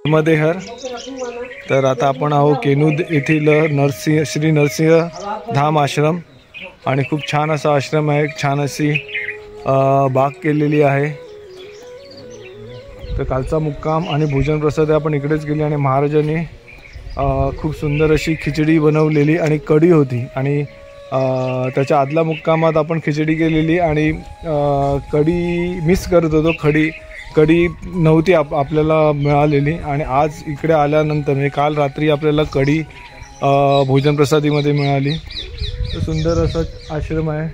नर्मदेहर। तर आता आपण आहोत केनूद येथील श्री नरसिंह धाम आश्रम आणि खूप छान असा आश्रम आहे, छान अशी बाग केलेली आहे। तर कालचा मुक्काम आणि भोजन प्रसाद आपण इकडेच केली आणि महाराजांनी खूप सुंदर अशी खिचडी बनवलेली आणि कढी होती आणि त्याच्या आदला मुक्कामात आपण खिचडी केलेली आणि कढी मिस करत होतो, कढी नव्हती आपल्याला मिळालेली आणि आज इकडे आल्यानंतर म्हणजे काल रात्री आपल्याला कढी भोजन प्रसादीमध्ये मिळाली। तर सुंदर असा आश्रम आहे।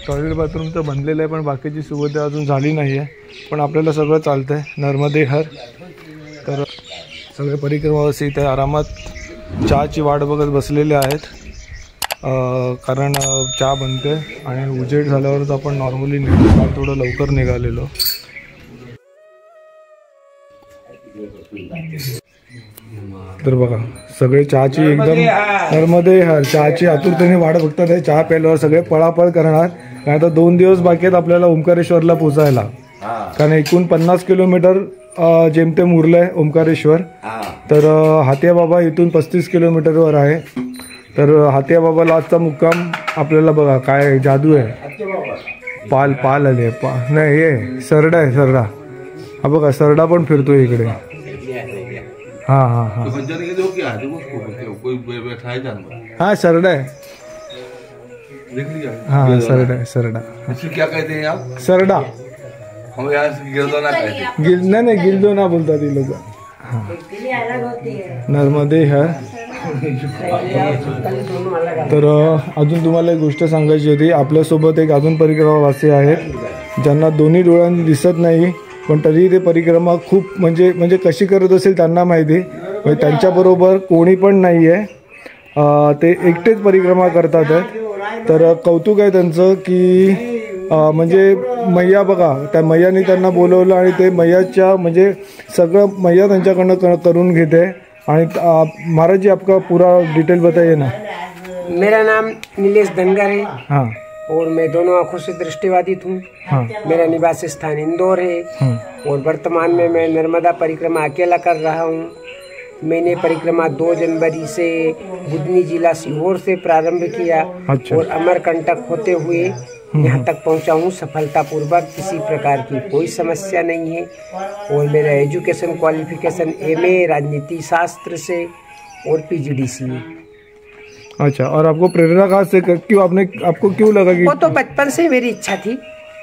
टॉयलेट बाथरूम तर बनलेलं आहे पण बाकीची सुविधा अजून झाली नाही आहे, पण आपल्याला सगळं चालतं आहे। नर्मदेहर। तर सगळे परिक्रमावासी इथे आरामात चहाची वाट बघत बसलेले आहेत, कारण चहा बनते आणि उजेड झाल्यावरच आपण नॉर्मली निघतो, थोडं लवकर निघालेलो। तर बघा सगळे चहाची एकदम नर्मदेहर चहाची आतुरतेने वाट बघतात आहे। चहा प्यायल्यावर सगळे पळापळ करणार, कारण आता 2 दिवस बाकी आहेत आपल्याला ओंकारेश्वरला पोचायला, कारण एकूण 50 किलोमीटर जेमतेम उरलं आहे ओंकारेश्वर। तर हातिया बाबा इथून 35 किलोमीटरवर आहे। तर हातिया बाबाला आजचा मुक्काम आपल्याला बघा काय जादू आहे। पाल आले नाही, हे सरडा आहे, सरडा हा बघा, सरडा पण फिरतोय इकडे। हाँ हाँ हाँ हाँ सरडा है, हाँ सरडा है, सरडा। क्या कहते हैं आप? सरडा। हम यहाँ गिरदोना कहते हैं। नहीं गिरदोना बोलतात ये लोग। नर्मदेहर। तर अजून तुम्हाला एक गोष्ट सांगायची होती, आपल्यासोबत एक अजून परिक्रमावासी आहेत ज्यांना दोन्ही डोळ्यांनी दिसत नाही, पण तरी ते परिक्रमा खूप म्हणजे कशी करत असेल त्यांना माहिती। म्हणजे त्यांच्याबरोबर कोणी पण नाही आहे, ते एकटेच परिक्रमा करतात आहेत। तर कौतुक आहे त्यांचं की म्हणजे मैया बघा, त्या मैयाने त्यांना बोलवलं आणि ते मैयाच्या म्हणजे सगळं मैया त्यांच्याकडनं करून घेते। आणि महाराज जी आपका पूरा डिटेल बताइए ना। मेरा नाम नीलेश धनगर है। हाँ। और मैं दोनों आँखों से दृष्टिबाधित हूँ। हाँ। मेरा निवास स्थान इंदौर है। और वर्तमान में मैं नर्मदा परिक्रमा अकेला कर रहा हूँ। मैंने परिक्रमा 2 जनवरी से बुधनी जिला सीहोर से प्रारंभ किया। अच्छा। और अमरकंटक होते हुए यहाँ तक पहुँचा हूँ सफलतापूर्वक, किसी प्रकार की कोई समस्या नहीं है। और मेरा एजुकेशन क्वालिफिकेशन MA राजनीति शास्त्र से और PGDC है। अच्छा, और आपको प्रेरणा कहाँ से, क्यों आपको क्यों लगा कि? वो तो बचपन से मेरी इच्छा थी।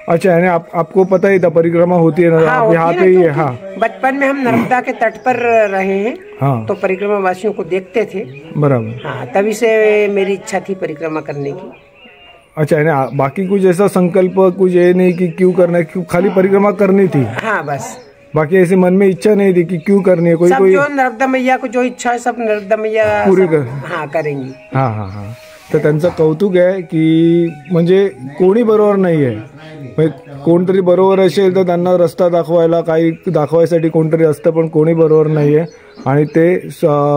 अच्छा, यानी आपको पता ही था परिक्रमा होती है ना? हाँ, यहाँ पे ही है। हाँ, बचपन में हम नर्मदा के तट पर रहे हैं। हाँ। तो परिक्रमा वासियों को देखते थे। बराबर। हाँ, तभी से मेरी इच्छा थी परिक्रमा करने की। अच्छा, यानी बाकी कुछ ऐसा संकल्प कुछ ये नहीं कि क्यों करना है, क्यों खाली परिक्रमा करनी थी? हाँ बस, बाकी ऐसे मन में इच्छा नहीं थी कि क्यों करनी है। कोई जो नर्मदा मैया को जो इच्छा है सब नर्मदा मैया पूरी कर। हाँ करेंगी। हाँ हाँ हाँ। तर त्यांचं कौतुक आहे की म्हणजे कोणी बरोबर नाही आहे, म्हणजे कोणतरी बरोबर असेल तर त्यांना रस्ता दाखवायला काही दाखवायसाठी कोणतरी असतं, पण कोणी बरोबर नाही आहे। आणि ते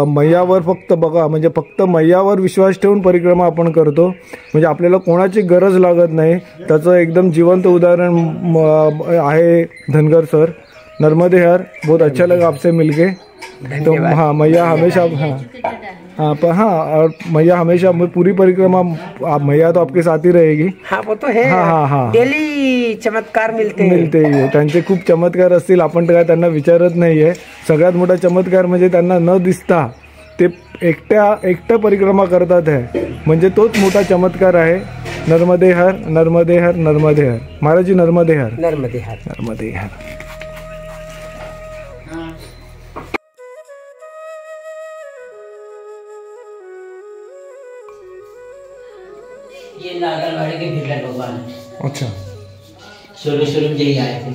मैयावर फक्त बघा, म्हणजे फक्त मैयावर विश्वास ठेवून परिक्रमा आपण करतो, म्हणजे आपल्याला कोणाची गरज लागत नाही। त्याचं एकदम जिवंत उदाहरण आहे धनगर सर। नर्मदेहर, बहुत अच्छा लगा आपसे मिलके। तो हाँ मैया हमेशा, हाँ पर हाँ, और मैया हमेशा पूरी परिक्रमा मैया तो आपके साथ ही रहेगी। हाँ वो तो है। हाँ हाँ हाँ, डेली चमत्कार मिलते ही त्यांचे खूप चमत्कार असतील, आपण तर काय त्यांना विचारत नाहीये। सगळ्यात मोठा चमत्कार म्हणजे त्यांना न दिसता ते एकट्या परिक्रमा करतात आहे, म्हणजे तोच मोठा चमत्कार आहे। नर्मदेहर नर्मदेहर नर्मदेहर। महाराज जी नर्मदेहर नर्मदेहर नर्मदेहर। ये नागलवाड़ी के भिल्लट भगवान है। अच्छा, शुरू में यही आए थे।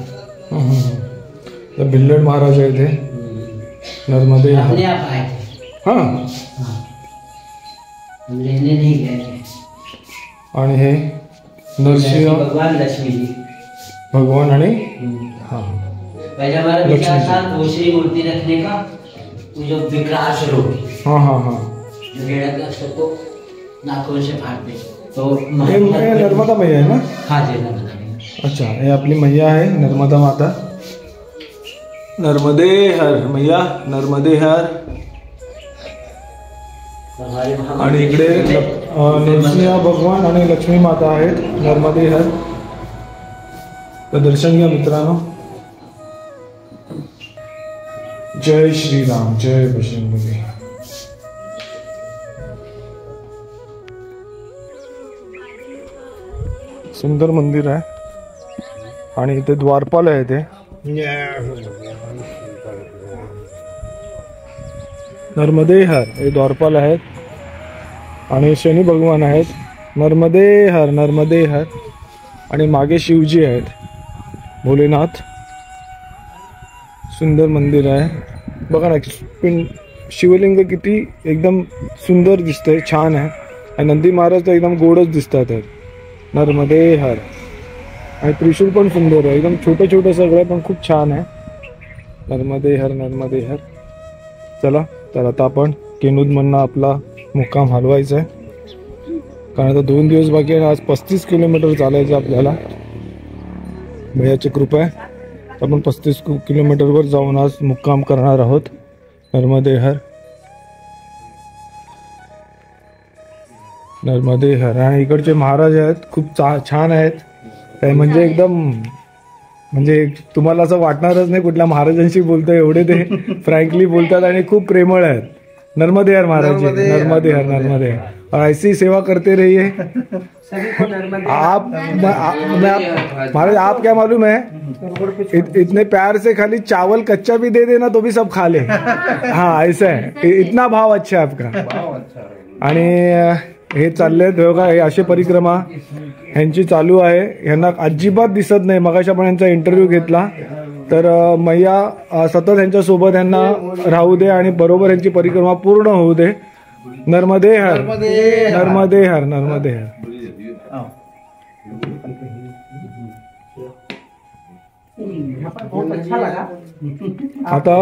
तो भिल्लट महाराज आए थे नर्मदे, अपने आप आए थे। हाँ, हम लेने नहीं गए थे। आणि हे नरसिंह भगवान लक्ष्मी जी भगवान आणि हाँ, पहले हमारा विचार था दूसरी मूर्ति रखने का, जो विकराल स्वरूप। हाँ हाँ हाँ, जो भेड़ा के सबको नाखून से फाड़ते, तो नर्मदा मैया है ना? हाँ जी, नर्मदा मैया। अच्छा, ये आपली मैया है नर्मदा माता। नर्मदे हर मैया, नर्मदे हर. आणि इकडे नरसिंह भगवान आणि लक्ष्मी माता आहेत. नर्मदे हर. तर दर्शन घ्या मित्रांनो. जय श्रीराम, जय बजरंगबली. सुंदर मंदिर आहे आणि इथे द्वारपाल आहे. ते नर्मदे हर हे द्वारपाल आहेत आणि शनी भगवान आहेत. नर्मदे हर, नर्मदे हर. आणि मागे शिवजी आहेत, भोलेनाथ. सुंदर मंदिर आहे बघा ना. शिवलिंग किती एकदम सुंदर दिसतंय, छान आहे. आणि नंदी महाराज तर एकदम गोडच दिसतात आहेत. नर्मदे हर. आणि त्रिशूल पण सुंदर आहे, एकदम छोटं छोटं सगळं, पण खूप छान आहे. नर्मदे हर, नर्मदे हर. चला तर आता आपण केनूदमधनं आपला मुक्काम हलवायचा आहे, कारण आता 2 दिवस बाकी आहे. आज 35 किलोमीटर चालायचं आपल्याला. भैयाची कृपा आहे. आपण 35 किलोमीटरवर जाऊन आज मुक्काम करणार आहोत. नर्मदे हर, नर्मदे हर. आणि इकडचे महाराज आहेत, खूप छान आहेत. ते म्हणजे एकदम म्हणजे तुम्हाला असं वाटणारच नाही कुठल्या महाराजांशी बोलतोय, एवढे ते फ्रँकली बोलतात आणि खूप प्रेमळ आहेत. नर्मदे हर महाराज जी, नर्मदे हर, नर्मदे हर. और ऐसी सेवा करते रहिए आप. महाराज आप क्या मालूम है, इतने प्यार से खाली चावल कच्चा भी दे देना तो भी सब खा ले. हाँ ऐसा है, इतना भाव अच्छा है आपका. आणि हे चालले बघा, हे असे परिक्रमा ह्यांची चालू आहे. ह्यांना अजिबात दिसत नाही. मगाशी आपण यांचा इंटरव्ह्यू घेतला तर मैया सतत ह्यांच्यासोबत ह्यांना राहू दे आणि बरोबर यांची परिक्रमा पूर्ण होऊ दे. नर्मदे हर, नर्मदे हर, नर्मदे हर. आता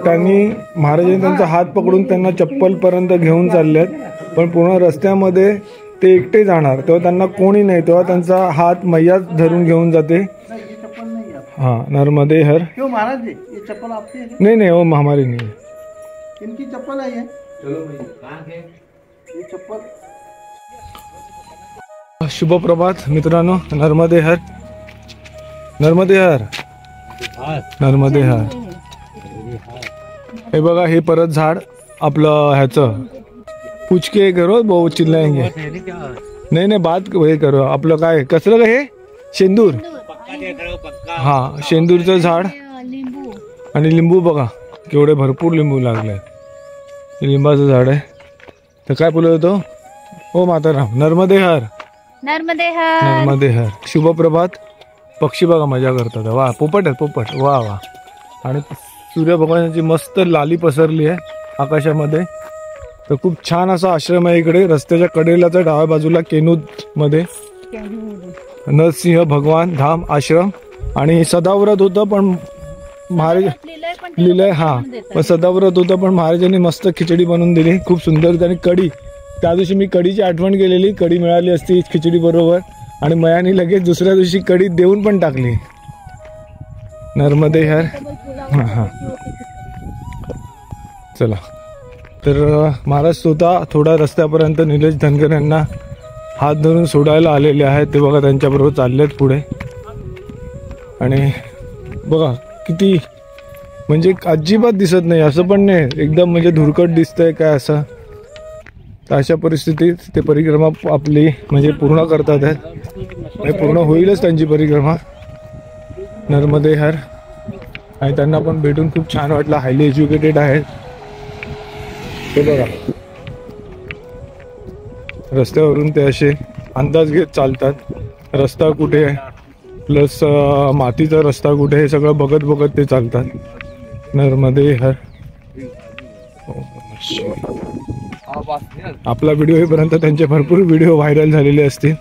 त्यांनी महाराजांनी त्यांचा हात पकडून त्यांना चप्पल पर्यंत घेऊन चाललेत, पण पूर्ण रस्त्यामध्ये ते एकटे जाणार. तेव्हा त्यांना कोणी नाही, तेव्हा त्यांचा हात मैया धरून घेऊन जाते. हाँ नर्मदे हर. क्यों महाराज जी, ये चप्पल आपकी है? नहीं नहीं, वो हमारी नहीं है. इनकी चप्पल है ये? ये चप्पल. शुभ प्रभात मित्रांनो. नर्मदे हर, नर्मदे हर, नर्मदे हर. हे बघा, हे परत झाड आपलं ह्याचं. पुचके करो बहुत चिल्लाएंगे. नाही नाही, बात हे करो. आपलं काय कसलं का हे शेंदूर. हा शेंदूरचं झाड आणि लिंबू बघा केवढे भरपूर लिंबू लागले. लिंबाचं झाड आहे. तर काय बोलत होतो. हो माताराम. नर्मदे हर, नर्मदे हर, नर्मदे हर. शुभ प्रभात. पक्षी बघा मजा करतात. वा पोपट आहे, पोपट. वा वा. आणि सूर्य भगवानाची मस्त लाली पसरली आहे आकाशामध्ये. तर खूप छान असा आश्रम आहे इकडे रस्त्याच्या कडेला, तर डाव्या बाजूला केनूद मध्ये नरसिंह भगवान धाम आश्रम. आणि सदाव्रत होतं पण महाराज लिहिलंय. हा पण सदाव्रत होतं पण महाराजांनी मस्त खिचडी बनवून दिली, खूप सुंदर. आणि कढी, त्या दिवशी मी कढीची आठवण केलेली, कढी मिळाली असती खिचडी बरोबर, आणि मयानी लगेच दुसऱ्या दिवशी कढी देऊन पण टाकली. नर्मदे हर. हां हां चला. तर महाराज स्वतः थोडा रस्त्यापर्यंत निलेश धनगर यांना हात धरून सोडायला आलेले आहेत. ते बघा त्यांच्याबरोबर चाललेत पुढे. आणि बघा किती म्हणजे अजिबात दिसत नाही, असं पण नाही एकदम म्हणजे धुरकट दिसतंय काय असं. तर अशा परिस्थितीत ते परिक्रमा आपली म्हणजे पूर्ण करतात आहेत. पूर्ण होईलच त्यांची परिक्रमा. नर्मदे हर. आणि त्यांना पण भेटून खूप छान वाटलं. हायली एज्युकेटेड आहेत ते बघा. रस्त्यावरून ते असे अंदाज घेत चालतात, रस्ता कुठे आहे प्लस मातीचा रस्ता कुठे, हे सगळं बघत बघत ते चालतात. नर्मदे हर. आपला व्हिडिओ येईपर्यंत त्यांचे भरपूर व्हिडिओ व्हायरल झालेले असतील.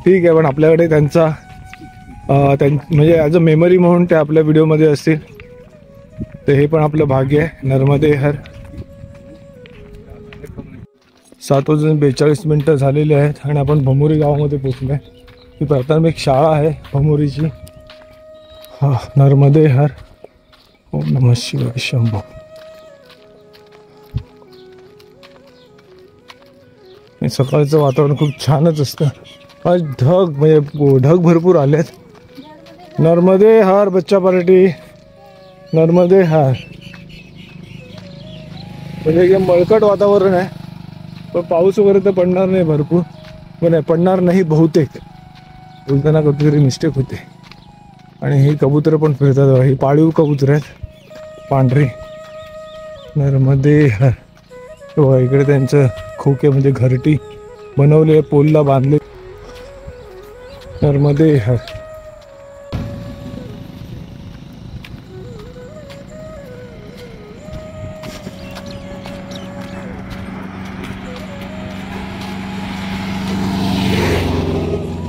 ठीक आहे, पण आपल्याकडे त्यांचा म्हणजे ॲज अ मेमरी म्हणून ते आपल्या व्हिडिओमध्ये असतील, तर हे पण आपलं भाग्य आहे. नर्मदे हर. 7:42 झालेले आहेत आणि आपण भमुरी गावामध्ये पोचलो आहे. ही प्राथमिक शाळा आहे भमुरीची. हा नर्मदे हर. ओम नमः शिवाय शंभो. सकाळचं वातावरण खूप छानच असतं. आज ढग भरपूर आलेत. नर्मदे हार बच्चा पार्टी, नर्मदे हार. म्हणजे एकदम मळकट वातावरण आहे, पण पाऊस वगैरे तर पडणार नाही भरपूर, पण पडणार नाही बहुतेक. बोलताना कुठेतरी मिस्टेक होते. आणि ही कबूतर पण फिरतात. ही पाळीव कबूतर आहेत पांढरी. नर्मदे हार. बघा इकडे त्यांचं खोके म्हणजे घरटी बनवले, पोलला बांधले. नर्मदे हार.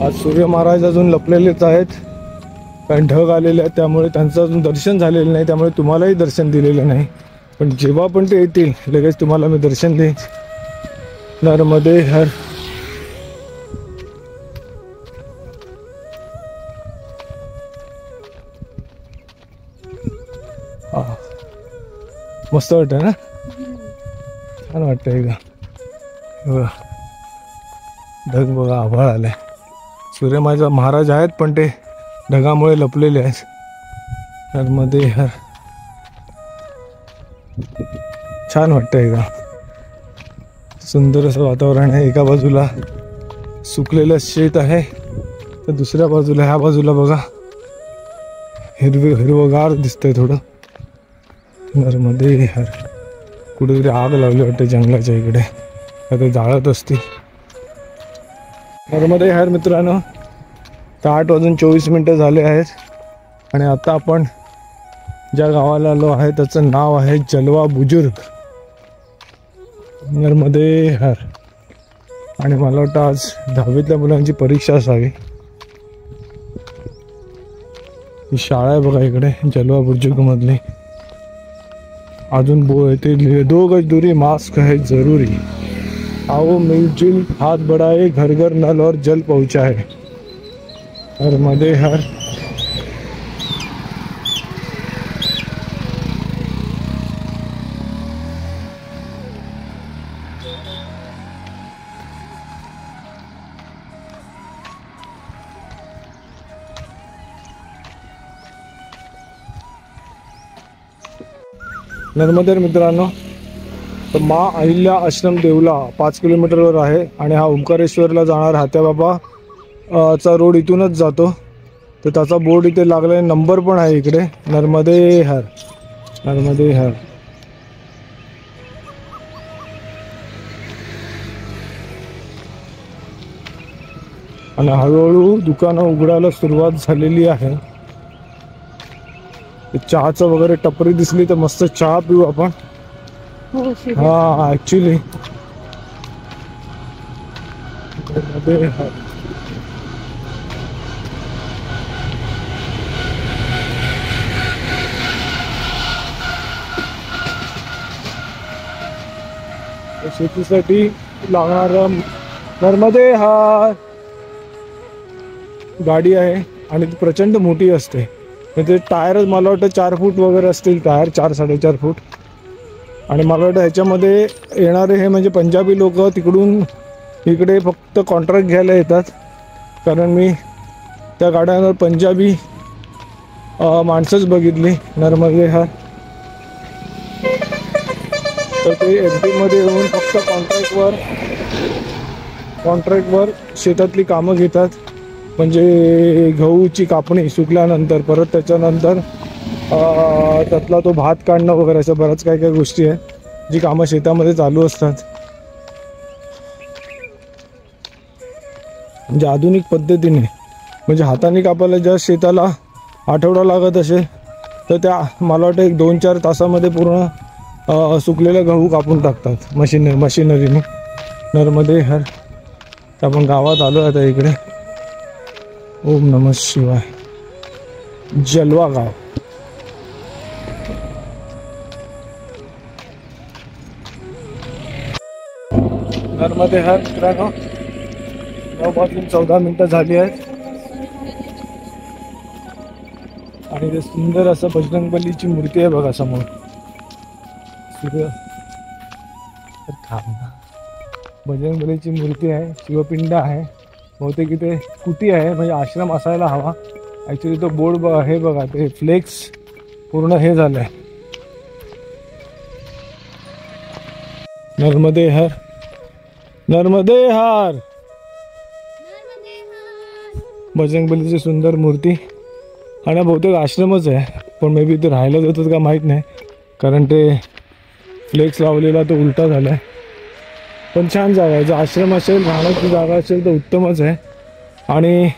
आज सूर्य महाराज अजून लपलेलेच आहेत, कारण ढग आलेले आहेत, त्यामुळे त्यांचं अजून दर्शन झालेलं नाही. त्यामुळे तुम्हालाही दर्शन दिलेलं नाही. पण जेव्हा पण ते येतील लगेच तुम्हाला मी दर्शन देईन. नर्मदे हर. हा मस्त वाटतं ना, छान वाटतंय का. बघा ढग बघा, आभाळ आलाय. सूर्य माझा महाराज आहेत पण ते ढगामुळे लपलेले आहेत. नर्मदे हर. छान वाटतंय का. सुंदर असं वातावरण आहे. एका बाजूला सुकलेलं शेत आहे, तर दुसऱ्या बाजूला ह्या बाजूला बघा हिरवगार दिसतंय थोडं. नर्मदे हर. कुठेतरी आग लावली वाटते जंगलाच्या इकडे, आता जाळत असतील. नर्मदे हर मित्रांनो. 8:24 झाले आहेत आणि आता आपण ज्या गावाला आलो आहे त्याचं नाव आहे जलवा बुजुर्ग. नर्मदे हर. आणि मला वाटतं आज 10वीतल्या मुलांची परीक्षा असावी. ही शाळा आहे बघा इकडे जलवा बुजुर्ग मधली. अजून ते 2 गज दूरी, मास्क है जरूरी, आओ मिलजुल हाथ बढ़ाए, घर घर नल और जल पहुंचाए. नर्मदे हर. नर्मदे मित्रांनो, तर मा अहिल्या आश्रम देवला 5 किलोमीटरवर आहे आणि हा ओंकारेश्वरला जाणार हात्याबाबा चा रोड इथूनच जातो. तर त्याचा बोर्ड इथे लागलाय, नंबर पण आहे इकडे. नर्मदे हर. नर्मदे हर. आणि हळूहळू दुकानं उघडायला सुरुवात झालेली आहे. चहाचं वगैरे टपरी दिसली तर मस्त चहा पिऊ आपण. हा ऍक्च्युली शेतीसाठी लागणारा नर्मदे हार गाडी आहे आणि ती प्रचंड मोठी असते. ते टायर मला वाटतं 4 फूट वगैरे असतील, टायर 4-4.5 फूट. आणि मला वाटतं ह्याच्यामध्ये येणारे हे म्हणजे पंजाबी लोक तिकडून इकडे फक्त कॉन्ट्रॅक्ट घ्यायला येतात, कारण मी त्या गाड्यांवर पंजाबी माणसंच बघितली. नर्मदे हार. तर ते एफडीमध्ये येऊन फक्त कॉन्ट्रॅक्टवर शेतातली कामं घेतात. म्हणजे गहूची कापणी सुकल्यानंतर परत त्याच्यानंतर त्यातला तो भात काढणं वगैरे असं बऱ्याच काही गोष्टी आहेत जी कामं शेतामध्ये चालू असतात. म्हणजे आधुनिक पद्धतीने, म्हणजे हाताने कापायला ज्या शेताला आठवडा लागत असेल तर त्या मला वाटतं 1-2-4 तासामध्ये पूर्ण सुकलेला गहू कापून टाकतात मशिनरीने. नर्मदे हर. आपण गावात आलो आता इकडे. ओम नमः शिवाय. जलवा गाव. नर्मदे हर मित्रांनो. 9:14 झाली आहेत आणि ते सुंदर असं बजरंगबलीची मूर्ती आहे बघा समोर. सूर्य बजरंगबलीची मूर्ती आहे, शिवपिंड आहे. बहुतेक इथे कुटी आहे म्हणजे आश्रम असायला हवा. ॲक्च्युली तो बोर्ड हे बघा ते फ्लेक्स पूर्ण हे झालं आहे. नर्मदे हर, नर्मदे हर. बजरंगबलीची सुंदर मूर्ती आणि बहुतेक आश्रमच आहे, पण मे बी ते राहायला जातात का माहीत नाही, कारण ते फ्लेक्स लावलेला तो उलटा झाला आहे. पण छान जागा आहे. जर आश्रम असेल, राहण्याची जागा असेल तर उत्तमच आहे. आणि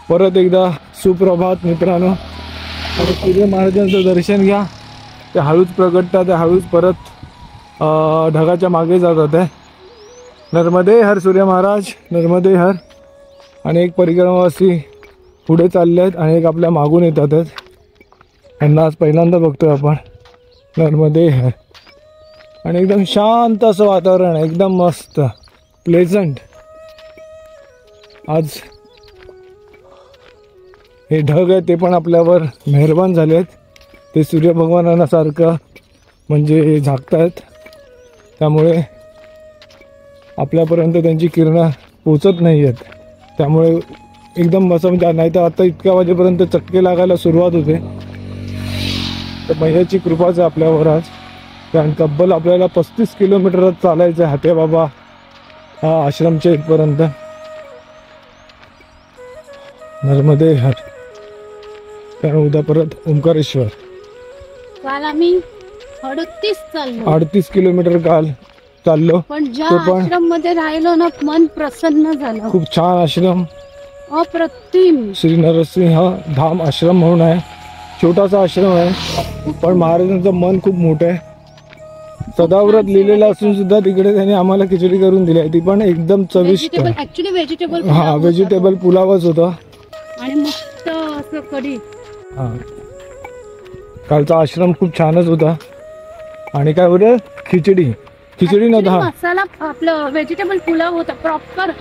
परत एकदा सुप्रभात मित्रांनो. आणि सूर्य महाराजांचं दर्शन घ्या. ते हळूच प्रगटतात, ते हळूच परत ढगाच्या मागे जातात आहे. नर्मदे हर सूर्य महाराज, नर्मदे हर. आणि एक परिक्रमावासी पुढे चालले आहेत आणि एक आपल्या मागून येतात आहेत. यांना आज पहिल्यांदा बघतोय आपण. नर्मदे हर. आणि एकदम शांत असं वातावरण आहे, एकदम मस्त प्लेझंट. आज हे ढग आहेत ते पण आपल्यावर मेहरबान झाले आहेत. ते सूर्यभगवानांना सारखं म्हणजे झाकत आहेत, त्यामुळे आपल्यापर्यंत त्यांची किरणं पोचत नाही आहेत. त्यामुळे एकदम असं म्हणजे नाही तर आता इतक्या वाजेपर्यंत चटके लागायला सुरुवात होते. तर मैयाची कृपाच आहे आपल्यावर आज. कारण तब्बल आपल्याला 35 किलोमीटर चालायचं आहे हातेबाबा हा आश्रमच्या इथपर्यंत. नर्मदे हर. कारण उद्या परत ओंकारेश्वर. काल आम्ही 38 किलोमीटर काल चाललो. पण ज्या आश्रम मध्ये राहिलो ना, मन प्रसन्न झालं. खूप छान आश्रम, अप्रतिम. श्री नरसिंह धाम आश्रम म्हणून आहे. छोटासा आश्रम आहे, पण महाराजांचं मन खूप मोठं आहे. सदाव्रत लिहिलेलं असून सुद्धा तिकडे त्यांनी आम्हाला खिचडी करून दिली आहे. ती पण एकदम चविष्ट. ऍक्च्युली व्हेजिटेबल, हा व्हेजिटेबल पुलावच होता आणि मस्त असं कढी. हा कालचा आश्रम खूप छानच होता. आणि काय होतं, खिचडी नव्हता, मसाला आपलं व्हेजिटेबल पुलाव होता प्रॉपर.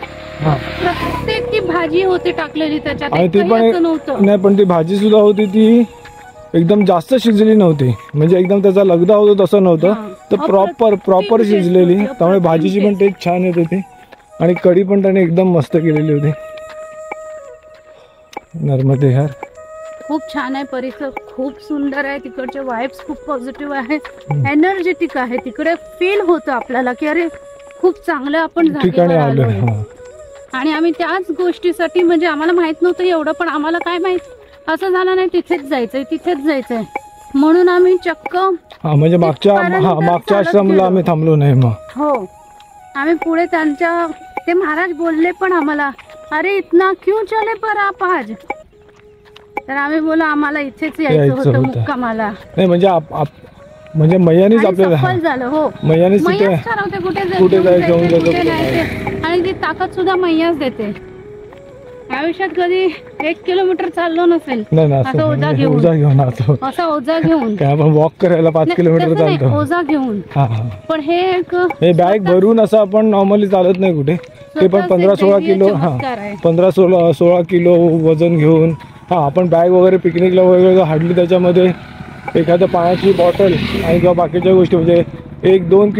प्रत्येक ती भाजी होती टाकलेली त्याच्यात. आणि ती पण नाही, पण ती भाजी सुद्धा होती ती एकदम जास्त शिजली नव्हती. म्हणजे एकदम त्याचा लगदा होतो तसं नव्हतं, तर प्रॉपर शिजलेली. त्यामुळे भाजीची पण टेस्ट छान येत होती. आणि कढी पण त्याने एकदम मस्त केलेली होती. नर्मदे हर. खूप छान आहे. परिसर खूप सुंदर आहे. तिकडचे वाइब्स खूप पॉझिटिव्ह आहेत, एनर्जेटिक आहे. तिकडे फील होतं आपल्याला की अरे खूप चांगलं आपण ठिकाणी आलो. आणि आम्ही त्याच गोष्टीसाठी, म्हणजे आम्हाला माहित नव्हतं एवढं, पण आम्हाला काय माहित असं झालं नाही तिथेच जायचंय म्हणून आम्ही चक्क म्हणजे मागच्या आश्रमला आम्ही थांबलो नाही. मग हो, आम्ही पुढे त्यांच्या ते महाराज बोलले पण आम्हाला, अरे इतना क्यों चले पर आप आज. तर आम्ही बोला आम्हाला इथेच यायचं होतं मुक्कामाला. नाही म्हणजे मैयानीच आपल्याला सफल झालं. हो, मैयानीच ठरवते कुठे जायचं. आणि ती ताकद सुद्धा मैयाच देते. आयुष्यात कधी 1 किलोमीटर चाललो नसेल असं ओझा घेऊन काय आपण वॉक करायला 5 किलोमीटर चालतो ओझा घेऊन. पण हे बॅग भरून असं आपण नॉर्मली चालत नाही कुठे. ते पण 15-16 किलो 15-16 किलो वजन घेऊन. आपण बॅग वगैरे पिकनिकला वगैरे हाडली, त्याच्यामध्ये एखादं पाण्याची बॉटल आणि किंवा बाकीच्या गोष्टी म्हणजे 1-2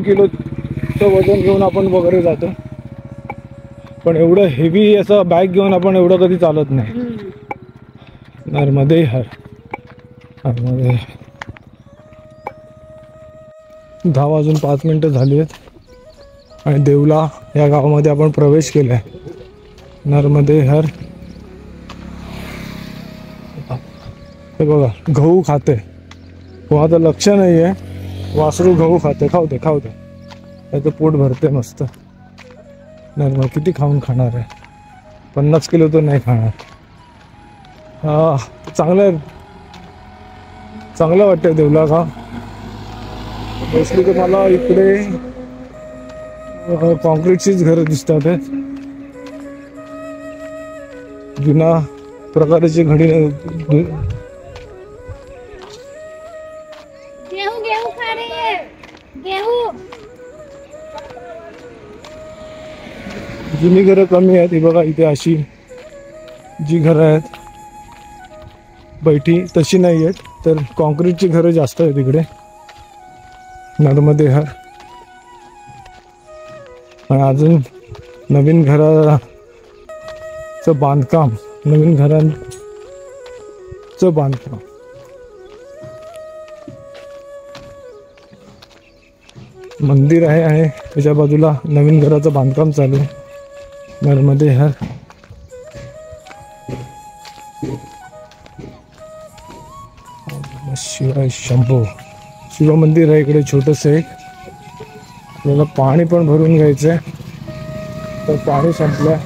किलोचं वजन घेऊन आपण वगैरे जातो. पण एवढं हेवी असं बॅग घेऊन आपण एवढं कधी चालत नाही. नर्मदे हर. 10 वाजून 5 मिनिटं झाली आहेत आणि देवला या गावामध्ये आपण प्रवेश केला आहे. नर्मदे हर. हे बघा गहू खाते, कोणाचं लक्ष नाही आहे. वासरू गहू खाते. खाऊ दे त्याचं पोट भरते मस्त. नर्मदा किती खाणार आहे, 50 किलो तर नाही खाणार. चांगलं वाटतंय देवला का. मोस्टली तर मला इकडे कॉन्क्रीटचीच घरं दिसतात. जुना प्रकारची घडी. जुनी घरं कमी आहेत. ही बघा इथे अशी जी घरं आहेत बैठी तशी नाही आहेत, तर कॉन्क्रीटची घरं जास्त आहेत इकडे नर्मदे हर. आणि अजून नवीन घराचं बांधकाम, नवीन घरांचं बांधकाम. मंदिर आहे आणि त्याच्या बाजूला नवीन घराचं बांधकाम चालू आहे. नर्मदे हर. शिवाय शंभो शिव मंदिर आहे इकडे छोटंसं एक. आपल्याला पाणी पण भरून घ्यायचंय, तर पाणी संपलं.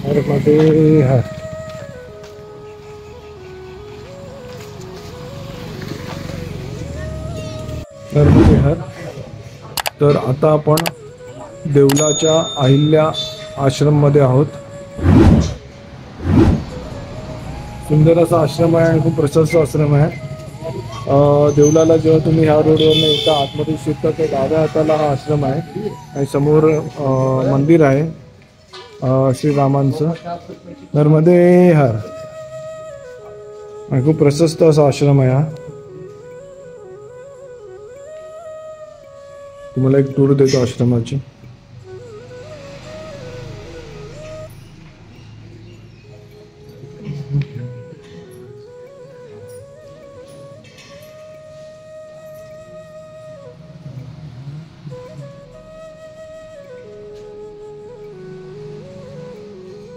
नर्मदे हर. नर्मदे हर. तर आता आपण देवलाच्या अहिल्या आश्रममध्ये आहोत. सुंदर असा आश्रम आहे आणि खूप प्रशस्त आश्रम आहे. देवलाला जेव्हा तुम्ही ह्या रोडवरनं येता आतमध्ये शिरता तर डाव्या हाताला हा आश्रम आहे आणि समोर मंदिर आहे श्रीरामांचं. नर्मदे हर. आणि खूप प्रशस्त असा आश्रम आहे हा. तुम्हाला एक टूर देतो आश्रमाची.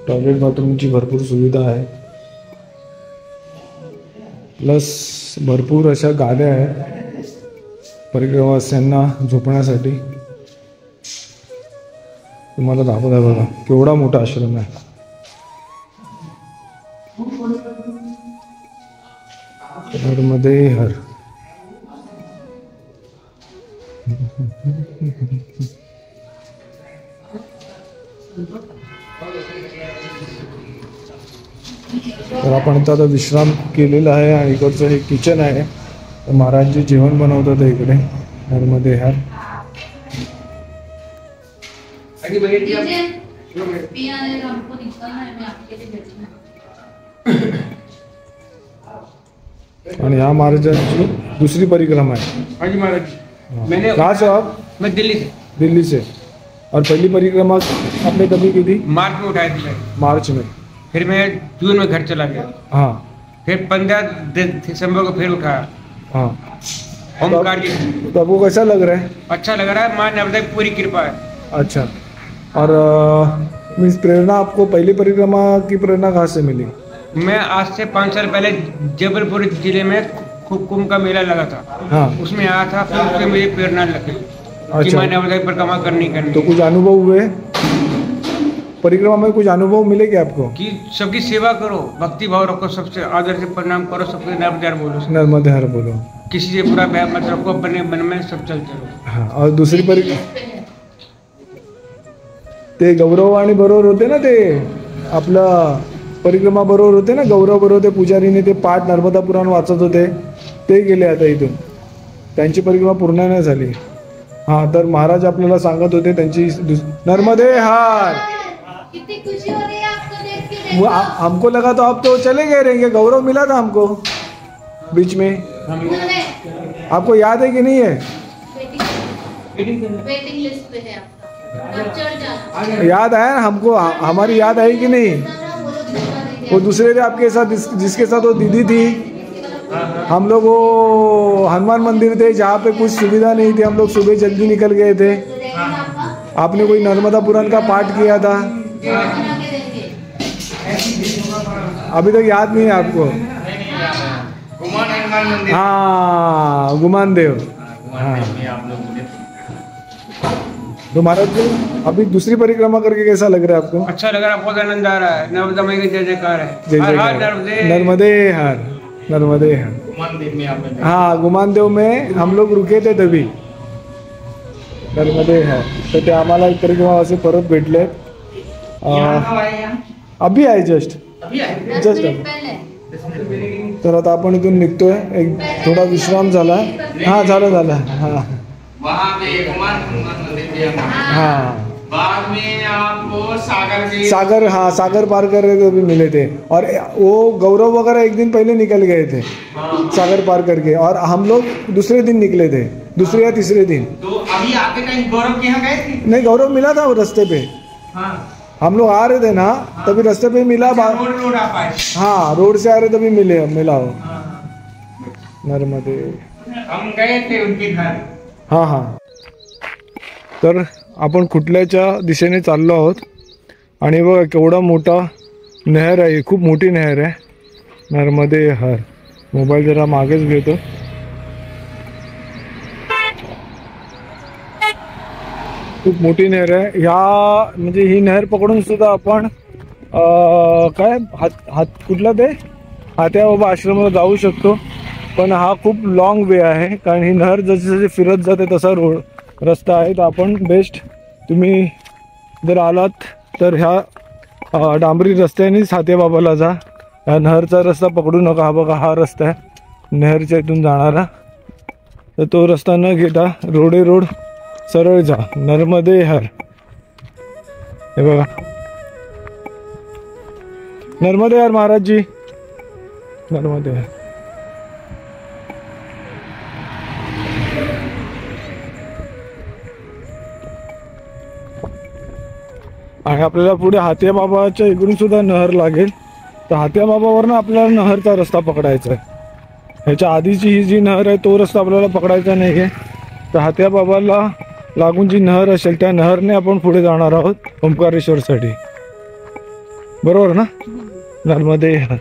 टॉयलेट बाथरूमची भरपूर सुविधा आहे, प्लस भरपूर अशा गाद्या आहेत परिक्रमावासियांना झोपण्यासाठी. तुम्हाला दाखवत आहे बघा केवढा मोठा आश्रम आहे. नर्मदे हर. तर आपण आता विश्राम केलेला आहे आणि इकडचं हे किचन आहे. तर महाराज जे जेवण बनवतात इकडे. नर्मदे हर. आणि ह्या महाराजांची दुसरी परिक्रमा आहे. हाँ जी महाराज, मैंने कहाँ से आप? मैं दिल्ली से दिल्ली से. और पहली परिक्रमा आपने कभी की थी? मार्च में उठाई थी मैं। मार्च में. फिर मैं जून में घर चला गया। हाँ. फिर 15 दिसंबर को फिर उठाया। हाँ. ओमकार जी। तो आपको कैसा लग रहा है? अच्छा लग रहा है, माँ नर्मदा की पूरी कृपा है। अच्छा. और मीन्स प्रेरणा आपको पहली परिक्रमा की प्रेरणा कहाँ से मिली? मैं आज से 5 साल पहले जबलपुर जिले में कुंभ का मेला लगा था। हाँ. उसमें आया था, फिर उससे मुझे प्रेरणा लगी कि अच्छा. माँ नर्मदा की परिक्रमा करनी तो कुछ अनुभव हुए परिक्रमा में? कुछ अनुभव मिले क्या आपको? कि सबकी सेवा करो, भक्ति भाव रखो, सबसे आदर से प्रणाम करो, सबके नर्मदा बोलो, नर्मदे हर बोलो, किसी से पूरा भय मत रखो, अपने मन में सब चलते रहो। हाँ. और दूसरी ते गौरव आणि बरोबर होते ना, ते आपलं परिक्रमा बरोबर होते ना, गौरव बरोबर ते पुजारीने ते पाठ नर्मदा पुराण वाचत होते, ते गेले आता इथून. त्यांची परिक्रमा पूर्ण नाही झाली. हाँ. तर महाराज आपल्याला सांगत होते त्यांची नर्मदे हार. कितनी खुशी हो रही है आपको देख के. हमको लगा तो आप तो चले गए रहेंगे, गौरव मिला था हमको बीच में. आपको याद है कि नहीं है? वेटिंग लिस्ट पे है आपका, अब चढ़ जाना. याद है हमको, हमारी याद आई कि नहीं? वो दूसरे थे आपके साथ, जिसके साथ वो दीदी थी. हम लोग वो हनुमान मंदिर थे जहाँ पे कुछ सुविधा नहीं थी, हम लोग सुबह जल्दी निकल गए थे. आपने कोई नर्मदा पुराण का पाठ किया था, अभी तक याद नहीं है आपको? हाँ, गुमान देव. हाँ. तो महाराज जी अभी दूसरी परिक्रमा करके कैसा लग रहा है आपको? अच्छा लग रहा है, बहुत आनंद आ रहा है. नर्मदा माई की जय जयकार है. जय हर हर जयकार. नर्मदे. नर्मदे हर. नर्मदे हर. हाँ, गुमान देव में हम लोग रुके थे तभी. नर्मदे हर. तर ते आम्हाला एक परिक्रमा असे परत भेटले. अभी आहे जस्ट पहले. तर आता आपण इथून निघतोय. एक थोडा विश्राम झाला. हा झाला. हाँ. हाँ. बाद में आपको सागर, हाँ सागर पार कर रहे थे, भी मिले थे। और वो गौरव वगैरह एक दिन पहले निकल गए थे सागर पार करके, और हम लोग दूसरे दिन निकले थे, दूसरे या तीसरे दिन। तो अभी आते टाइम गौरव के यहाँ गए थे? नहीं, गौरव मिला था वो रास्ते पे। हाँ, हम लोग आ रहे थे ना, तभी रास्ते पे मिला। रोड आ पाए। हाँ, रोड से आ रहे तभी मिला वो नर्मदे। हम गए थे उनके घर। हाँ हाँ, तर आपण कुठल्याच्या दिशेने चाललो आहोत आणि बघा केवढा मोठा नहर आहे, खूप मोठी नहर आहे नर्मदे हर। मोबाईल जरा मागेच घेतो। खूप मोठी नहर आहे ह्या, म्हणजे ही नहर पकडून सुद्धा आपण काय हात कुठला ते हात्या बाबा आश्रमाला जाऊ शकतो, पण हा खूप लॉंग वे आहे, कारण ही नहर जशी जशी फिरत जाते तसा रस्ता आहे। तर आपण बेस्ट, तुम्ही जर आलात तर ह्या डांबरी रस्त्यानेच हातेबाबाला जा, ह्या नहरचा रस्ता पकडू नका। हा बघा हा रस्ता आहे नहरच्या इथून जाणारा, तर तो रस्ता न घेता रोड सरळ जा नर्मदे हर। हे बघा नर्मदे हर महाराज जी, नर्मदे हर। आणि आपल्याला पुढे हात्या बाबाच्या इकडून सुद्धा नहर लागेल, तर हात्या बाबावरनं आपल्याला नहरचा रस्ता पकडायचा आहे। ह्याच्या आधीची ही जी नहर आहे तो रस्ता आपल्याला पकडायचा नाही आहे, तर हात्या बाबाला लागून जी नहर असेल त्या नहरने आपण पुढे जाणार आहोत ओंकारेश्वरसाठी, बरोबर ना? नर्मदे हर।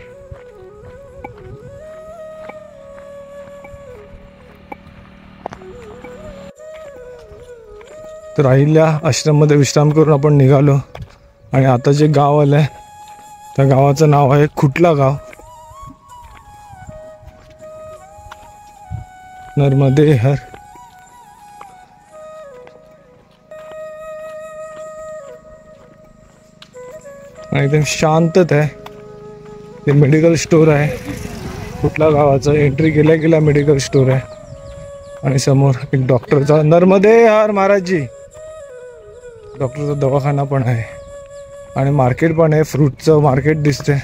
तर अहिल्या आश्रममध्ये विश्राम करून आपण निघालो आणि आता जे गाव आलंय त्या गावाचं नाव आहे खुटला गाव, नर्मदे हर। आणि एकदम शांतता आहे, ते मेडिकल स्टोर आहे खुटला गावाचं। एंट्री केल्या मेडिकल स्टोर आहे आणि समोर एक डॉक्टरचा, नर्मदे हर महाराज जी, डॉक्टरचा दवाखाना पण आहे आणि मार्केट पण आहे, फ्रूटचं मार्केट दिसते,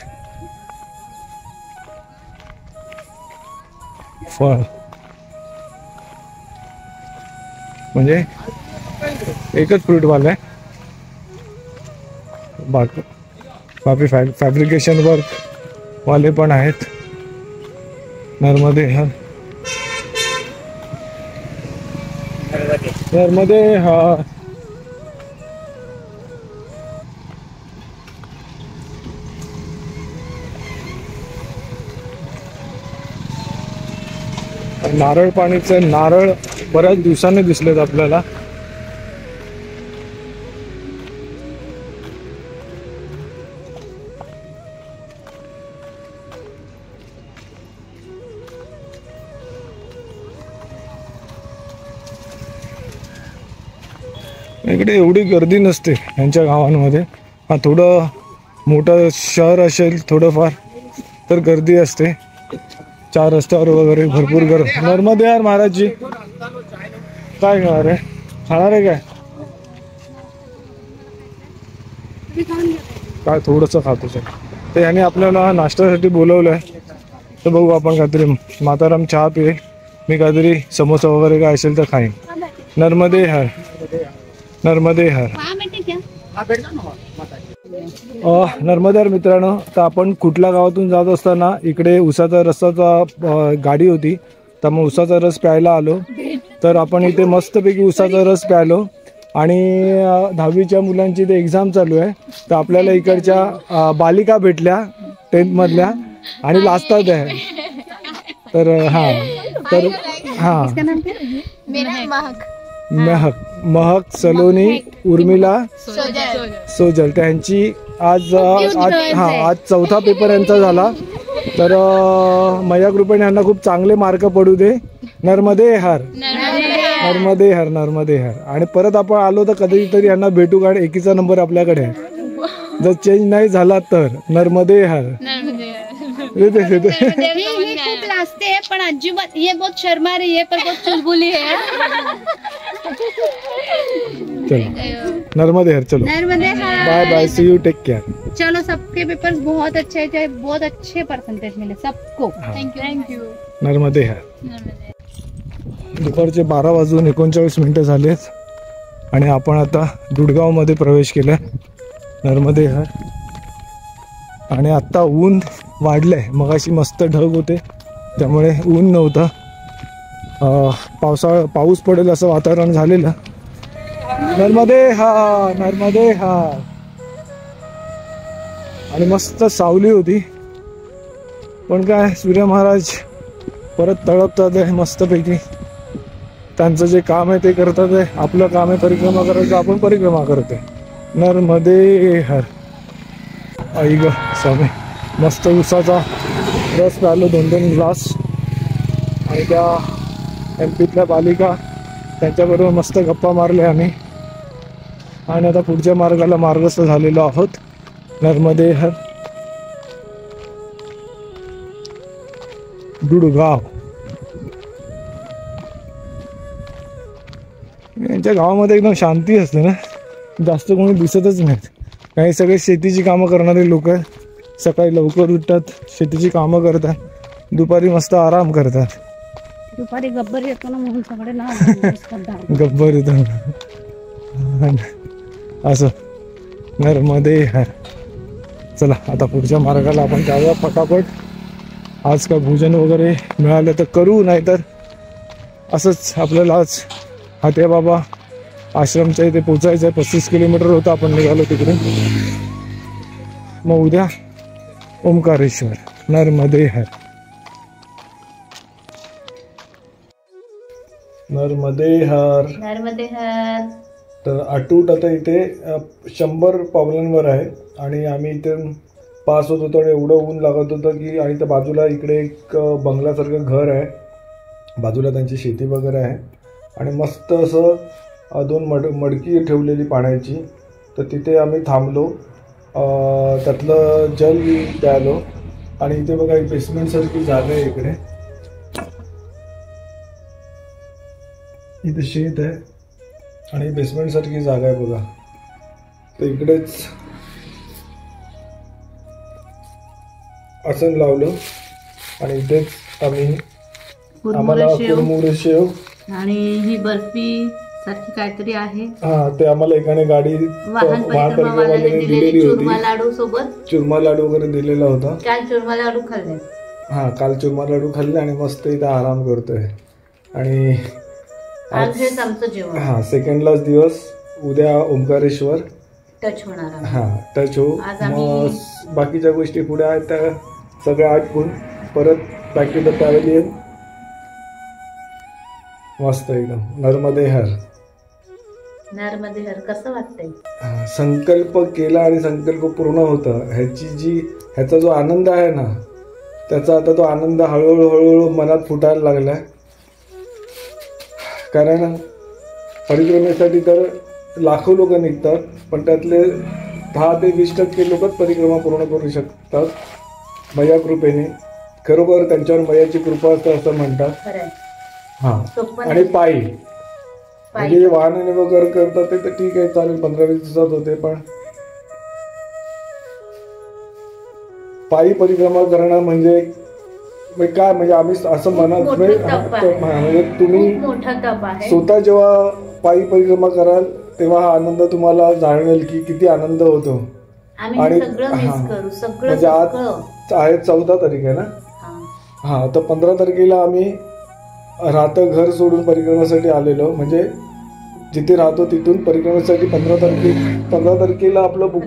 फळ म्हणजे एकच फ्रूटवाला आहे, बाकी फॅब्रिकेशन वर्क वाले पण आहेत। नर्मदे हर, नर्मदे हर। नारळ पाणीचे नारळ बऱ्याच दिवसांनी दिसलेत आपल्याला। इकडे एवढी गर्दी नसते यांच्या गावांमध्ये। हा थोडं मोठं शहर असेल थोडंफार तर गर्दी असते, चार रस्त्यावर वगैरे भरपूर गर्दी। नर्मदे हर महाराज जी, काय खाणार आहे? खाणार आहे काय थोडंसं खातो सर। तर याने आपल्याला नाश्त्यासाठी बोलवलं आहे, तर बघू आपण काहीतरी माताराम चहा पिईल, मी काहीतरी समोसा वगैरे काय असेल तर खाईन। नर्मदे हर, नर्मदे हर। नर्मदे हर मित्रांनो, तर आपण कुठल्या गावातून जात असताना इकडे उसाचा रसाचा गाडी होती, तर मग उसाचा रस प्यायला आलो। तर आपण इथे मस्तपैकी उसाचा रस प्यायलो आणि 10वीच्या मुलांची इथे एक्झाम चालू आहे, तर आपल्याला इकडच्या बालिका भेटल्या 10th मधल्या आणि लाजतात आहे। तर महक सलोनी उर्मिला सोजल, त्यांची आज चौथा पेपर यांचा झाला, तर माझ्या कृपेने यांना खूप चांगले मार्क पडू दे। नर्मदे हर, नर्मदे हर, नर्मदे हर। आणि परत आपण आलो तर कधीतरी यांना भेटू, कारण एकीचा नंबर आपल्याकडे आहे, जर चेंज नाही झाला तर नर्मदे हर। खूप लाजते है, पण अजिबात ये बहुत शर्मा रही है, पर बहुत चुलबुली है। चलो। नर्मदे हर, चलो नर्मदे हर। Bye bye, see you, take care. चलो, सबके पेपर्स बहुत अच्छे थे, बहुत अच्छे परसेंटेज मिले सबको। Thank you. नर्मदे हर। दुपारचे 12:39 झालेत आणि आपण आता दुधगावमध्ये प्रवेश केलाय, नर्मदे हर. आणि आत्ता ऊन वाढलंय, मगाशी मस्त ढग होते त्यामुळे ऊन नव्हतं. पाऊस पडेल असं वातावरण झालेलं. नर्मदे हार, नर्मदे हार. आणि मस्त सावली होती, पण काय सूर्य महाराज परत तळपतात आहे मस्तपैकी. त्यांचं जे काम आहे ते करतात आहे, आपलं काम आहे परिक्रमा करायचं, आपण परिक्रमा करतोय. नर्मदे हर. आई ग स्वामी, मस्त उसाचा रस प्यालो 2-2 ग्लास. आणि त्या MP-तल्या बालिका त्यांच्याबरोबर मस्त गप्पा मारल्या आम्ही. आणि आता पुढच्या मार्गाला मार्गस्थ झालेलो आहोत. नर्मदे हर, दुधगाव. यांच्या गावामध्ये एकदम शांती असते ना, जास्त कोणी दिसतच नाहीत. काही सगळे शेतीची कामं करणारे लोक सकाळी लवकर उठतात, शेतीची कामं करतात, दुपारी मस्त आराम करतात. दुपारी गब्बर येतो ना म्हणून सगळे ना गब्बर येतो असं. नर्मदे हर. चला आता पुढच्या मार्गाला आपण जाऊया फटाफट. आज का भोजन वगैरे मिळालं तर करू, नाहीतर असंच आपल्याला आज हात्या बाबा आश्रमच्या इथे पोचायचं आहे. 35 किलोमीटर होतं आपण निघालो तिकडे. मग उद्या ओंकारेश्वर. नर्मदे हर. नर्मदे हर. नर्मदे हर. तर अटूट आता इथे 100 पावलांवर आहे आणि आम्ही इथे पास होत होतो आणि एवढं ऊन लागत होतं की. आणि त्या बाजूला इकडे एक बंगल्यासारखं घर आहे, बाजूला त्यांची शेती वगैरे आहे आणि मस्त असं 2 मडकी ठेवलेली पाण्याची. तर तिथे आम्ही थांबलो, त्यातलं जल प्यालो. आणि इथे बघा एक बेसमेंटसारखी जागा आहे इकडे, इथे शेत आहे आणि बेसमेंटसारखी जागा आहे बघा. तर इकडेच आसन लावलं आणि इथेच आम्हाला कुरमुरे शेव आणि ही बर्फी सारखी काहीतरी आहे. हा, ते आम्हाला एकाने गाडी वाहन परिक्रमावाल्याने दिलेली होती. चुरमा लाडू सोबत चुरमा लाडू वगैरे दिलेला होता. काल चुरमा लाडू खाल्ले. हा, काल चुरमा लाडू खाल्ले आणि मस्त इथे आराम करतोय. आणि आज हेच आमचं जेवण. हा, सेकंडलाच दिवस. उद्या ओंकारेश्वर टच होणार. हा, टच हो. मग बाकीच्या गोष्टी पुढे आहेत त्या सगळ्या आटपून परत बॅक टू द पॅव्हेलियन. मस्त एकदम. नर्मदे हर. नर्मदे हर. कसं वाटतंय? संकल्प केला आणि संकल्प पूर्ण होता. ह्याचा जो आनंद आहे ना, त्याचा आता तो आनंद हळूहळू मनात फुटायला लागलाय. कारण परिक्रमेसाठी तर लाखो लोक निघतात, पण त्यातले 10 ते 20% लोकच परिक्रमा पूर्ण करू शकतात मया कृपेने. खरोखर त्यांच्यावर मयाची कृपा असते असं म्हणतात. हा, आणि पायी म्हणजे वाहनाने वगैरे करतात ते तर ठीक आहे, चालेल, 15-20 दिवसात होते. पण पायी परिक्रमा करणं म्हणजे काय, म्हणजे आम्ही असं म्हणत म्हणजे तुम्ही स्वतः जेव्हा पायी परिक्रमा कराल तेव्हा हा आनंद तुम्हाला जाणवेल की किती आनंद होतो. आणि म्हणजे आज आहे 14 तारीख आहे ना. हा, तर 15 तारखेला आम्ही राहतं घर सोडून परिक्रमेसाठी आलेलो. म्हणजे जिथे राहतो तिथून परिक्रमेसाठी 15 तारखेला आपलं बुक.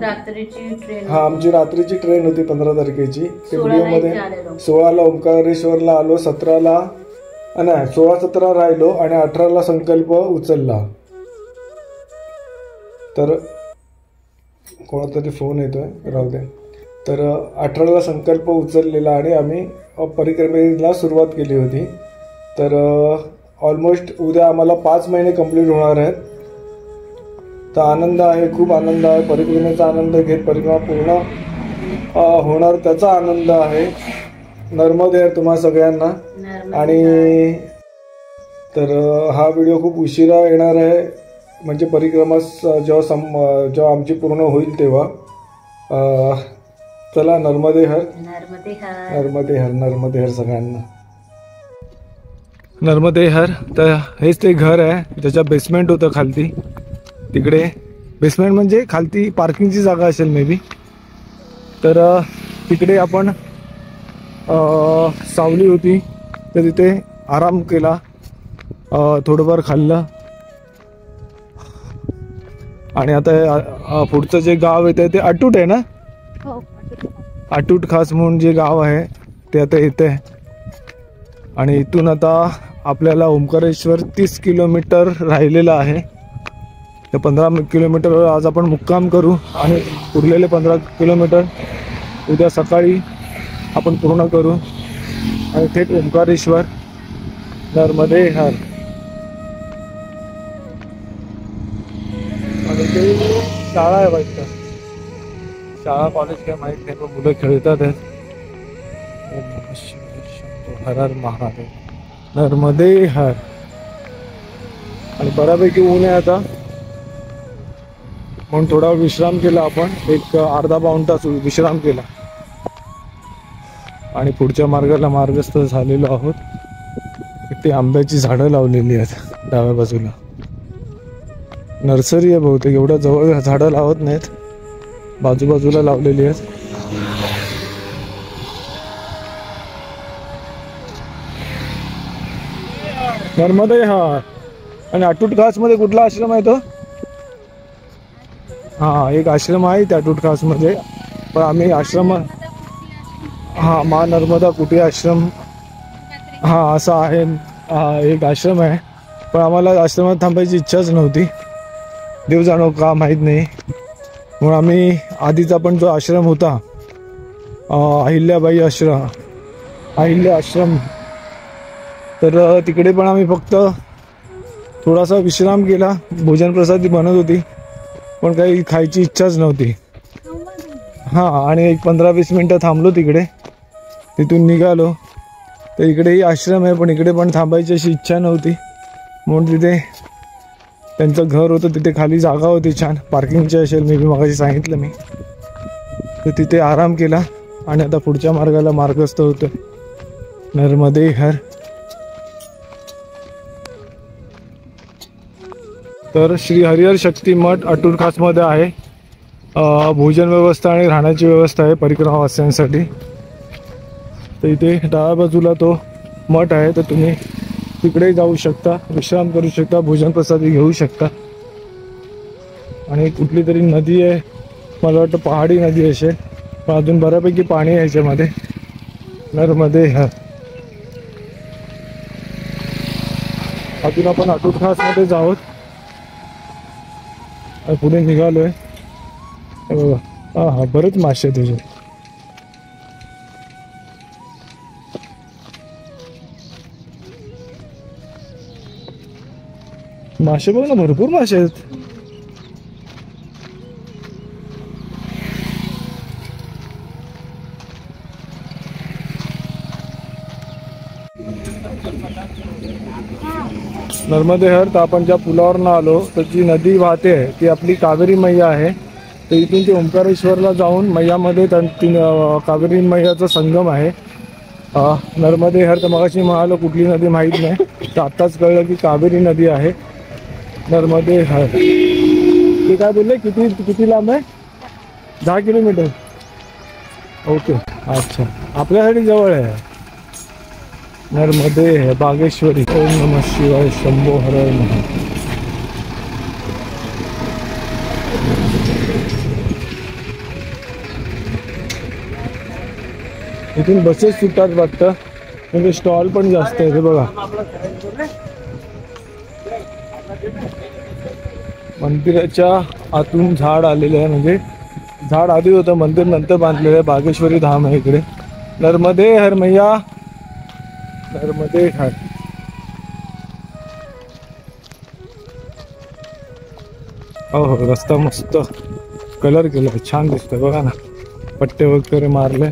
हा, आमची रात्रीची ट्रेन होती 15 तारखेची. ते व्हिडिओमध्ये 16ला ओंकारेश्वरला आलो, 17ला नाही 16-17 राहिलो आणि 18ला संकल्प उचलला. तर कोणातरी फोन येतोय, राहू दे. तर 18ला संकल्प उचललेला आणि आम्ही परिक्रमेला सुरुवात केली होती. तर ऑलमोस्ट उद्या आम्हाला 5 महिने कंप्लीट होणार आहेत. तर आनंद आहे, खूप आनंद आहे. परिक्रमेचा आनंद घेत परिक्रमा पूर्ण होणार त्याचा आनंद आहे. नर्मदे हर तुम्हा सगळ्यांना. आणि तर हा व्हिडिओ खूप उशिरा येणार आहे म्हणजे परिक्रमा जेव्हा आमची पूर्ण होईल तेव्हा चला नर्मदे हर. नर्मदे हर. नर्मदे हर सगळ्यांना. नर्मदे हर. तर हेच ते घर आहे ज्याच्या बेसमेंट होतं खालती तिकडे. बेसमेंट म्हणजे खालती पार्किंगची जागा असेल मे बी. तर तिकडे आपण सावली होती तर तिथे आराम केला, थोडंफार खाल्लं. आणि आता पुढचं जे गाव येतं ते अटूट आहे ना. अटूट खास म्हणून जे गाव आहे ते आता येते. आणि इथून आता आपल्याला ओंकारेश्वर 30 किलोमीटर राहिलेलं आहे. तर 15 किलोमीटरवर आज आपण मुक्काम करू आणि उरलेले 15 किलोमीटर उद्या सकाळी आपण पूर्ण करू आणि थेट ओंकारेश्वर. नर्मदे हर. आणि ते शाळा आहे वाटतं. शाळा कॉलेज काय माहीत नाही पण मुलं खेळतात आहेत. हर हर महादेव. नर्मदे हर. आणि बऱ्यापैकी ऊन आहे आता म्हणून थोडा विश्राम केला आपण. एक अर्धा पाऊण तास विश्राम केला आणि पुढच्या मार्गाला मार्गस्थ झालेलो आहोत. इथे आंब्याची झाडं लावलेली आहेत डाव्या बाजूला. नर्सरी आहे बहुतेक. एवढ्या जवळ झाडं लावत नाहीत, बाजूबाजूला लावलेली आहेत. नर्मदे हर. आणि अटूट खास मध्ये कुठला आश्रम आहे तो? हा एक आश्रम आहे त्या अटूट खास मध्ये. पण आम्ही आश्रम हा मा नर्मदा कुटी आश्रम हा असा आहे. हा एक आश्रम आहे पण आम्हाला आश्रमात थांबायची इच्छाच नव्हती. देव जाणो का माहीत नाही. म्हणून आम्ही आधीचा पण जो आश्रम होता अहिल्याबाई आश्रम, अहिल्या आश्रम, तर तिकडे पण आम्ही फक्त थोडासा विश्राम केला. भोजन प्रसादी बनत होती पण काही खायची इच्छाच नव्हती. हां आणि एक 15-20 मिनटं थांबलो तिकडे. तिथून निघालो तर इकडेही आश्रम आहे पण इकडे पण थांबायची अशी इच्छा नव्हती. म्हणून तिथे त्यांचं घर होतं, तिथे खाली जागा होती छान पार्किंगची असेल मी मगाशी सांगितलं मी. तर तिथे आराम केला आणि आता पुढच्या मार्गाला मार्गस्थ होतो. नर्मदे हर. तर श्री हरिहर शक्ती मठ अटूट खासमध्ये आहे. भोजन व्यवस्था आणि राहण्याची व्यवस्था आहे परिक्रमावासियांसाठी. तर इथे डाव्या बाजूला तो मठ आहे तर तुम्ही तिकडे जाऊ शकता, विश्राम करू शकता, भोजन प्रसादी घेऊ शकता. आणि कुठली तरी नदी आहे, मला वाटतं पहाडी नदी असेल पण अजून बऱ्यापैकी पाणी आहे याच्यामध्ये. नर्मदे हर. अजून आपण अटूट खासमध्ये जाऊत. पुढे निघालोय. हा बरेच मासे तुझे. मासे बघ ना, भरपूर मासे आहेत. नर्मदे हर. तर आपण ज्या पुलावरनं आलो तर जी नदी वाहते आहे ती आपली कावेरी मैया आहे. तर इथून ते ओंकारेश्वरला जाऊन मैयामध्ये कावेरी मैयाचा संगम आहे. नर्मदे हर. तर मगाशी म्हणालो कुठली नदी माहीत नाही तर आत्ताच कळलं की कावेरी नदी आहे. नर्मदे हर. ते काय बोलले किती लांब आहे? 10 किलोमीटर. ओके अच्छा, आपल्यासाठी जवळ आहे. नर्मदे है बागेश्वरी. ओम नमः शिवाय. शंभो हर नमः. इथून बसेस सुटतात वाटतं म्हणजे स्टॉल पण जास्त आहे. बघा मंदिराच्या आतून झाड आलेलं आहे, म्हणजे झाड आधी होतं, मंदिर नंतर बांधलेलं आहे. बागेश्वरी धाम आहे इकडे. नर्मदे हर मैया. नर्मदे हर. हो रस्ता मस्त कलर केला, छान दिसतोय बघा ना. पट्टे वगैरे मारले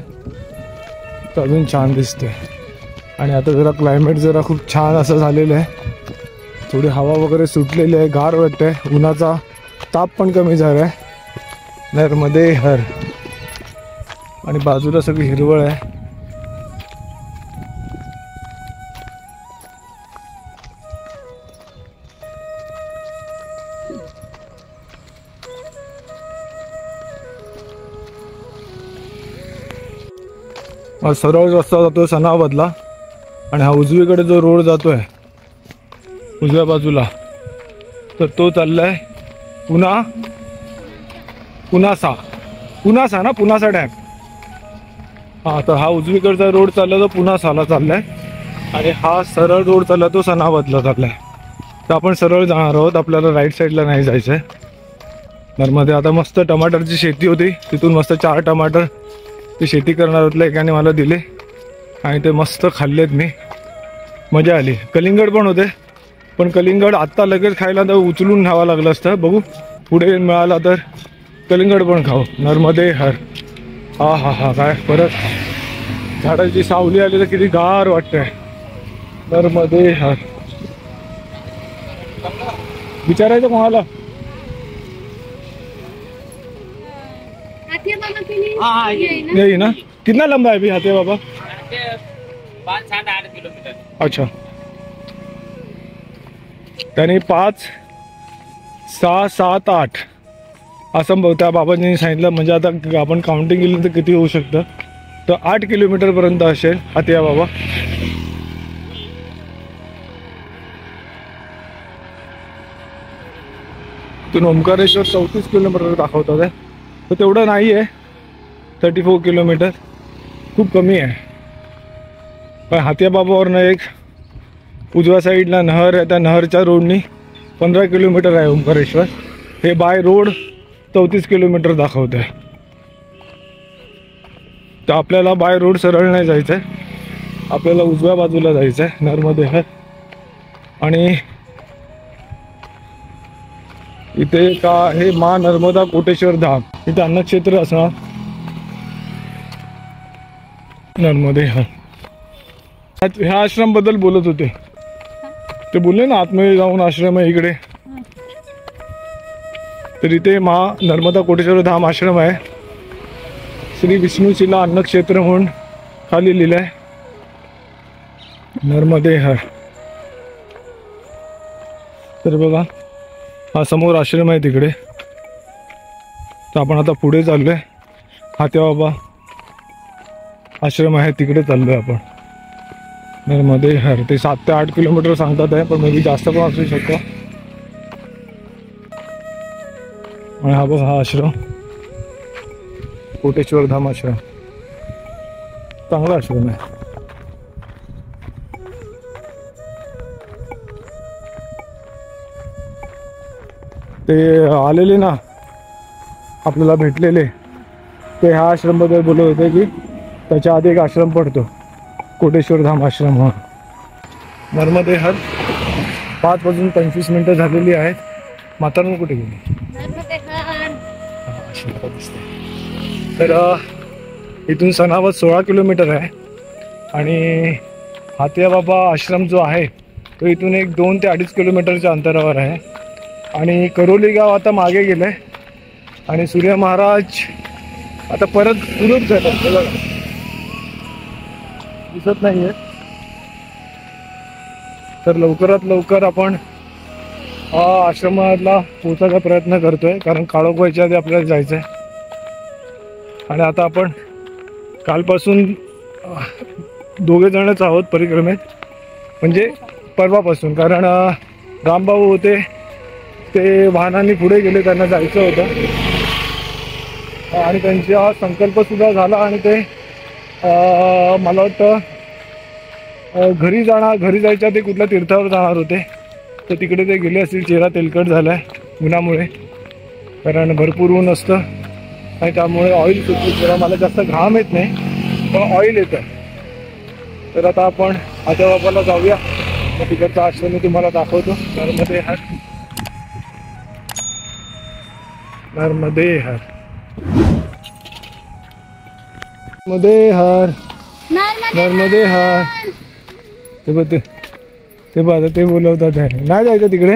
तर अजून छान दिसतंय. आणि आता जरा क्लायमेट जरा खूप छान असं झालेलं आहे. थोडी हवा वगैरे सुटलेली आहे, गार वाटतंय, उन्हाचा ताप पण कमी झाला आहे। नर्मदे हर आणि बाजूला सगळी हिरवळ आहे। सरळ रस्ता जातोय सनावदला आणि हा उजवीकडे जो रोड जातोय उजव्या बाजूला तर तो चाललाय पुनासा ना, पुनासा डॅम। हा, तर हा उजवीकडचा रोड चालला तो पुनासाला चाललाय आणि हा सरळ रोड चालला तो सनावदला चाललाय। तर आपण सरळ जाणार आहोत, आपल्याला राईट साईडला नाही जायचंय। नर्मदे आता मस्त टमाटरची शेती होती, तिथून मस्त 4 टमाटर ते शेती करणाऱ्यातल्या एकाने मला दिले आणि ते मस्त खाल्लेत मी, मजा आली। कलिंगड पण होते, पण कलिंगड आत्ता लगेच खायला तर उचलून न्यावं लागलं असतं, बघू पुढे मिळाला तर कलिंगड पण खाऊ। नर्मदे हर। हा हा हा, काय परत झाडाची सावली आली तर किती गार वाटतंय। नर्मदे हर। विचारायचं कोणाला? यही ना, कितना लंबा है अभी हाथी बाबा? 5-7-8 किलोमीटर। अच्छा, त्याने 5, 6, 7, 8 असं त्या बाबांनी सांगितलं। म्हणजे आता आपण काउंटिंग केली तर किती होऊ शकतं, तर 8 किलोमीटर पर्यंत असेल हातिया बाबा। इथून ओंकारेश्वर 34 किलोमीटर दाखवतात आहे, तर तेवढं नाही आहे, 34 किलोमीटर खूप कमी आहे। पण हातिया बाबावरनं एक उजव्या साईडला नहर आहे, त्या नहरच्या रोडनी 15 किलोमीटर आहे ओंकारेश्वर। हे बाय रोड 34 किलोमीटर दाखवत आहे, तर आपल्याला बाय रोड सरळ नाही जायचं आहे, आपल्याला उजव्या बाजूला जायचं आहे नर्मदे हर। आणि इथे का हे मा नर्मदा कोटेश्वर धाम, इथे अन्नक्षेत्र असणार नर्मदे हर। ह्या आश्रम बद्दल बोलत होते ते, बोलले ना आतमध्ये जाऊन आश्रम आहे इकडे, तर इथे मा नर्मदा कोटेश्वर धाम आश्रम आहे। श्री विष्णुशिला अन्नक्षेत्र म्हणून खाली लिहिलंय नर्मदे हर। तर बघा हा समोर आश्रम आहे तिकडे, तर आपण आता पुढे चाललोय। हातिया बाबा आश्रम आहे तिकडे चाललोय आपण नर्मदे हर। ते 7 ते 8 किलोमीटर सांगतात आहे, पण मे बी जास्त पण असू शकतो। आणि हा बघ हा आश्रम कोटेश्वर धाम आश्रम, चांगला आश्रम आहे। ते आलेले ना आपल्याला भेटलेले ते ह्या आश्रम बद्दल बोलत होते की त्याच्या आधी एक आश्रम पडतो कोटेश्वर धाम आश्रम म्हणून। नर्मदे हर 5:25 झालेली आहेत। म्हातारं कुठे गेली? तर इथून सनावद 16 किलोमीटर आहे आणि हातिया बाबा आश्रम जो आहे तो इथून एक 2 ते 2.5 किलोमीटरच्या अंतरावर आहे। आणि करोली गाव आता मागे गेलंय आणि सूर्य महाराज आता परत सुरूच झालं, दिसत नाहीये। तर लवकरात लवकर आपण आश्रमाला पोहोचायचा प्रयत्न करतोय, कारण काळोख व्हायच्या आधी आपल्याला जायचं आहे। आणि आता आपण कालपासून 2 जणच आहोत परिक्रमेत, म्हणजे परवापासून, कारण रामभाऊ होते ते वाहनांनी पुढे गेले, त्यांना जायचं होतं आणि त्यांचा संकल्प सुद्धा झाला आणि ते मला वाटतं घरी जायच्या ते कुठल्या तीर्थावर जाणार होते, तर तिकडे ते गेले असतील। चेहरा तेलकट झाला आहे उन्हामुळे, कारण भरपूर ऊन असतं आणि त्यामुळे ऑइल सुटतं। जरा मला जास्त घाम येत नाही पण ऑइल येतं। तर आता आपण हातिया बाबाला जाऊया, मग तिकडचा आश्रम मी तुम्हाला दाखवतो। नर्मदे हर, नर्मदे हर, नर्मदे हर, नर्मदे हर। ते बघ ते बघा ते बोलवतात आहे, नाही जायचं तिकडे,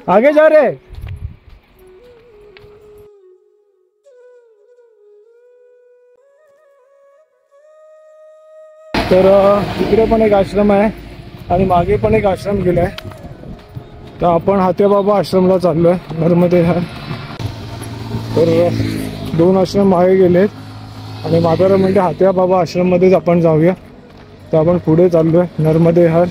आगे जा रे. तर तिकडे पण एक आश्रम आहे आणि मागे पण एक आश्रम गेलाय. तर आपण हात्याबाबा आश्रमला चाललोय नर्मदे हर. तर 2 आश्रम मागे गेलेत आणि म्हातारा म्हणजे हात्याबाबा आश्रममध्येच आपण जाऊया. तर आपण पुढे चाललोय नर्मदे हर.